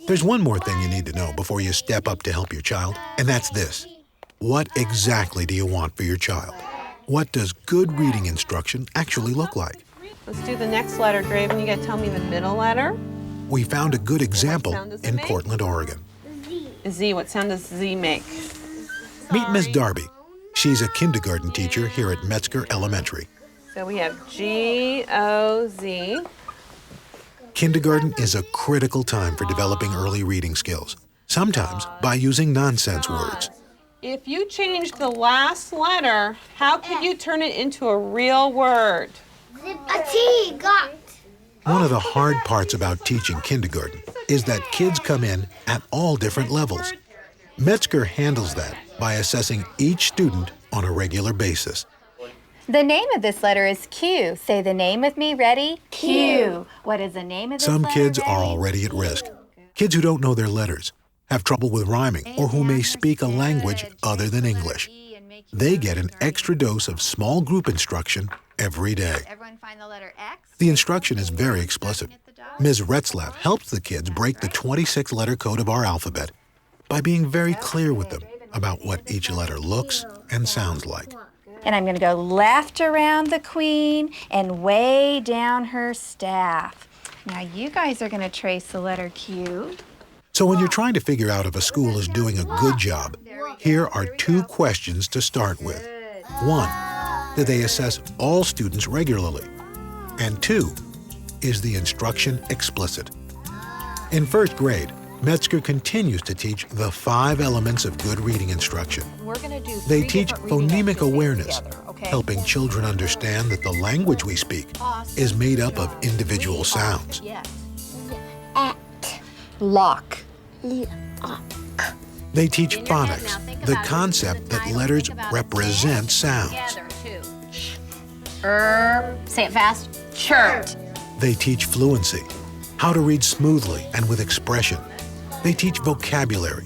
There's one more thing you need to know before you step up to help your child, and that's this. What exactly do you want for your child? What does good reading instruction actually look like? Let's do the next letter, Draven. You gotta tell me the middle letter. We found a good example in Portland, Oregon. Z. What sound does Z make? Meet Miss Darby. She's a kindergarten teacher here at Metzger Elementary. So we have G-O-Z. Kindergarten is a critical time for developing early reading skills, sometimes by using nonsense words. If you change the last letter, how could you turn it into a real word? A T, got. One of the hard parts about teaching kindergarten is that kids come in at all different levels. Metzger handles that by assessing each student on a regular basis. The name of this letter is Q. Say the name with me. Ready? Q. What is the name of this letter? Some kids are already at risk. Kids who don't know their letters, have trouble with rhyming, or who may speak a language other than English. They get an extra dose of small group instruction every day. Everyone find the letter X? The instruction is very explicit. Ms. Retzlaff helps the kids break the 26-letter code of our alphabet by being very clear with them about what each letter looks and sounds like. And I'm going to go left around the queen and way down her staff. Now you guys are going to trace the letter Q. So when you're trying to figure out if a school is doing a good job, here are 2 questions to start with. 1, do they assess all students regularly? And 2, is the instruction explicit? In 1st grade, Metzger continues to teach the 5 elements of good reading instruction. They teach phonemic awareness, helping children understand that the language we speak is made up of individual sounds. Lock. They teach phonics, the concept that letters represent sounds. Say it fast. Chirped. They teach fluency, how to read smoothly and with expression. They teach vocabulary,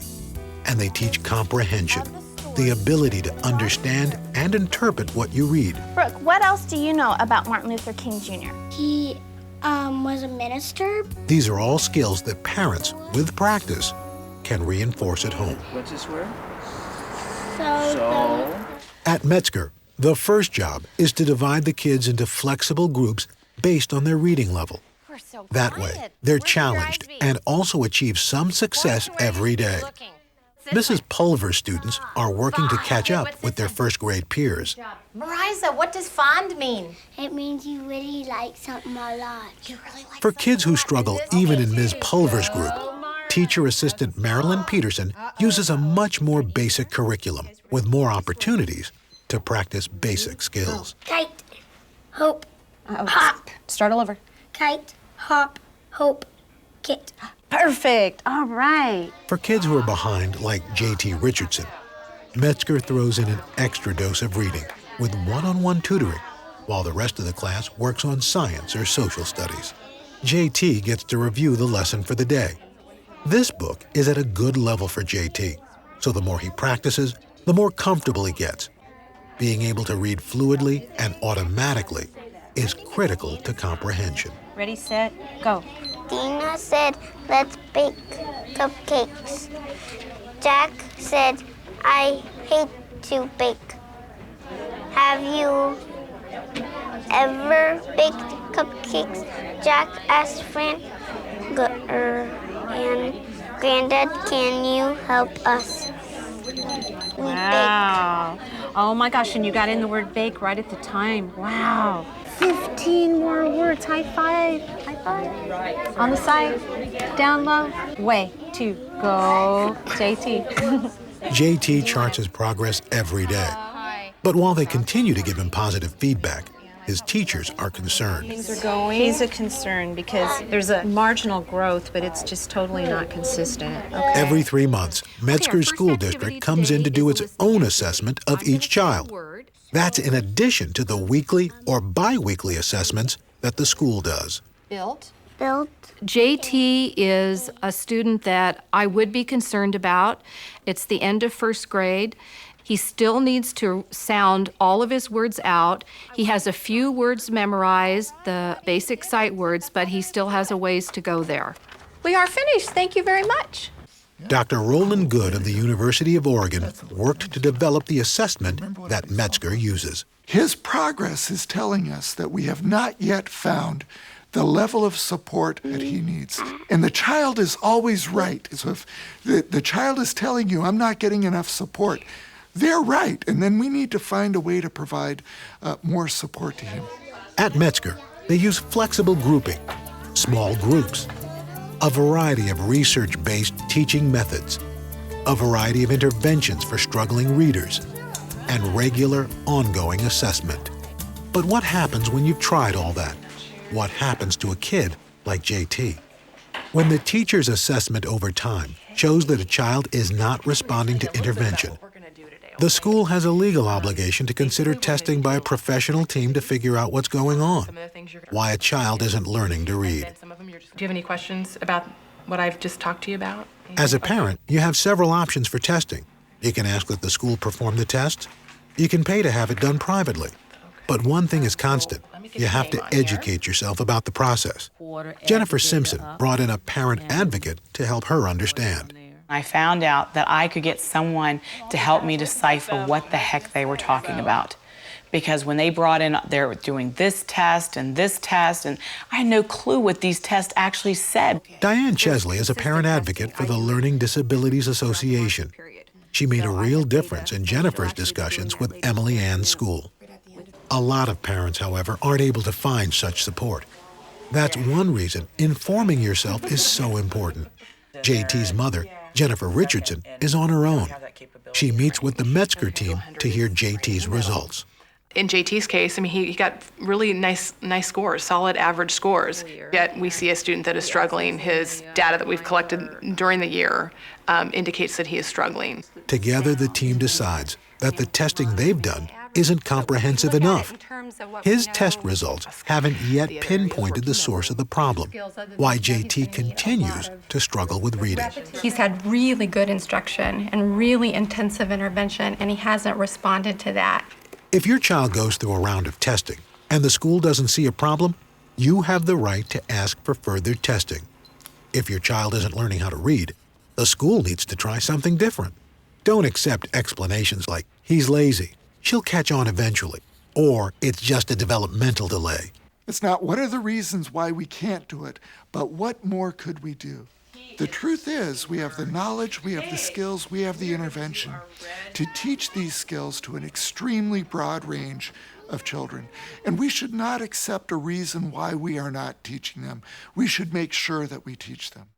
and they teach comprehension, the ability to understand and interpret what you read. Brooke, what else do you know about Martin Luther King Jr.? He was a minister. These are all skills that parents, with practice, can reinforce at home. What's this word? So. At Metzger, the first job is to divide the kids into flexible groups based on their reading level. That way, they're challenged and also achieve some success every day. Mrs. Pulver's students are working to catch up with their 1st grade peers. Marisa, what does fond mean? It means you really like something a lot. For kids who struggle even in Ms. Pulver's group, teacher assistant Marilyn Peterson uses a much more basic curriculum with more opportunities to practice basic skills. Kite, hope, hop. Start all over. Kite, hop, hope, kit. Perfect. All right. For kids who are behind, like J.T. Richardson, Metzger throws in an extra dose of reading with one-on-one tutoring, while the rest of the class works on science or social studies. J.T. gets to review the lesson for the day. This book is at a good level for J.T., so the more he practices, the more comfortable he gets. Being able to read fluidly and automatically is critical to comprehension. Ready, set, go. Dina said, let's bake cupcakes. Jack said, I hate to bake. Have you ever baked cupcakes? Jack asked Fran. And Granddad, can you help us? We Wow. Oh my gosh, and you got in the word bake right at the time. Wow. 15 more words. High five. High five. On the side. Down low. Way to go, JT. JT charts his progress every day. But while they continue to give him positive feedback, his teachers are concerned. Things are going. He's a concern because there's a marginal growth, but it's just totally not consistent. Okay. Every 3 months, Metzger's school district comes in to do its own assessment of each child. That's in addition to the weekly or bi-weekly assessments that the school does. built. JT is a student that I would be concerned about. It's the end of 1st grade. He still needs to sound all of his words out. He has a few words memorized, the basic sight words, but he still has a ways to go there. We are finished. Thank you very much. Dr. Roland Good of the University of Oregon worked to develop the assessment that Metzger uses. His progress is telling us that we have not yet found the level of support that he needs. And the child is always right. So if the child is telling you, I'm not getting enough support, they're right. And then we need to find a way to provide more support to him. At Metzger, they use flexible grouping, small groups, a variety of research-based teaching methods, a variety of interventions for struggling readers, and regular, ongoing assessment. But what happens when you've tried all that? What happens to a kid like JT? When the teacher's assessment over time shows that a child is not responding to intervention, the school has a legal obligation to consider testing by a professional team to figure out what's going on, why a child isn't learning to read. Do you have any questions about what I've just talked to you about? As a parent, you have several options for testing. You can ask that the school perform the tests. You can pay to have it done privately. But one thing is constant. You have to educate yourself about the process. Jennifer Simpson brought in a parent advocate to help her understand. I found out that I could get someone to help me decipher what the heck they were talking about. Because when they brought in, they were doing this test, and I had no clue what these tests actually said. Diane Chesley is a parent advocate for the Learning Disabilities Association. She made a real difference in Jennifer's discussions with Emily Ann's school. A lot of parents, however, aren't able to find such support. That's one reason informing yourself is so important. JT's mother, Jennifer Richardson, is on her own. She meets with the Metzger team to hear JT's results. In JT's case, I mean, he got really nice scores, solid average scores. Yet we see a student that is struggling. His data that we've collected during the year indicates that he is struggling. Together, the team decides that the testing they've done isn't comprehensive enough. His test results haven't yet pinpointed the source of the problem, why JT continues to struggle with reading. He's had really good instruction and really intensive intervention, and he hasn't responded to that. If your child goes through a round of testing and the school doesn't see a problem, you have the right to ask for further testing. If your child isn't learning how to read, the school needs to try something different. Don't accept explanations like, he's lazy, she'll catch on eventually, or it's just a developmental delay. It's not what are the reasons why we can't do it, but what more could we do? The truth is, we have the knowledge, we have the skills, we have the intervention to teach these skills to an extremely broad range of children. And we should not accept a reason why we are not teaching them. We should make sure that we teach them.